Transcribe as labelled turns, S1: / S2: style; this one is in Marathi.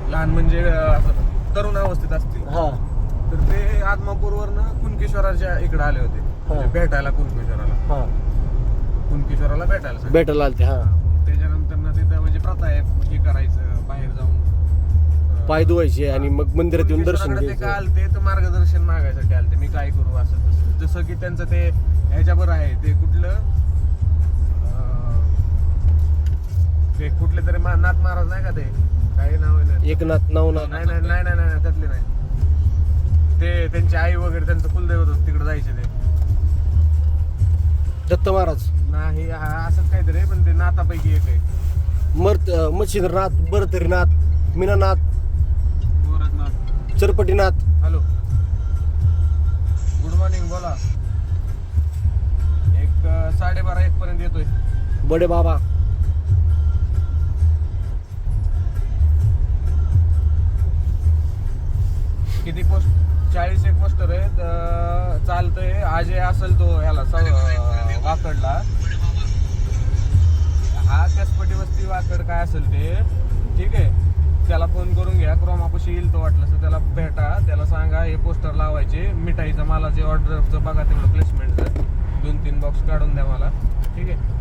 S1: लहान म्हणजे असं तरुण अवस्थेत असतील
S2: हा
S1: तर ते आदमापूरवरनं कुणकेश्वराच्या इकडे आले होते म्हणजे भेटायला कुणकेश्वराला
S2: हा
S1: कुणकेश्वराला भेटायला सगळे.
S2: भेटायला आलते हा
S1: त्याच्यानंतर ना तिथं म्हणजे प्रथा आहे हे करायचं बाहेर जाऊन
S2: पाय धुवायचे आणि मग मंदिरात येऊन दर्शन
S1: कुणकेश्वराकडे ते
S2: घ्यायचं.
S1: काय आलते तर मार्गदर्शन मागायसाठी आलते मी काय करू असं तसं जसं की त्यांचं ते ह्याच्यावर आहे ते कुठलं ते कुठले तरी नाथ महाराज नाही का ते काही नाव आहे ना
S2: एकनाथ नवनाथ
S1: नाही नाही नाही नाही नाही त्यातले नाही ते त्यांची आई वगैरे त्यांचं कुलदैवत होतं तिकडे जायचे ते
S2: दत्त महाराज
S1: नाही असंच काहीतरी पण ते नाथापैकी एक आहे
S2: Machhindranath Bhartrinath Minanath
S1: Gorakhnath
S2: Charpatinath.
S1: Hello good morning बोला एक 12:30-1 पर्यंत येतोय
S2: बडे बाबा
S1: किती पोस्ट 41 पोस्टर आहेत चालतंय आज असेल तो ह्याला वाकडला हा कसपटी वस्ती वाकड काय असेल ते ठीक आहे त्याला फोन करून घ्या क्रोमापाशी येईल तो वाटलं तर त्याला भेटा त्याला सांगा हे पोस्टर लावायचे मिठाईचं मला जे ऑर्डरचं बघा तेवढं प्लेसमेंटचं 2-3 बॉक्स काढून द्या मला ठीक आहे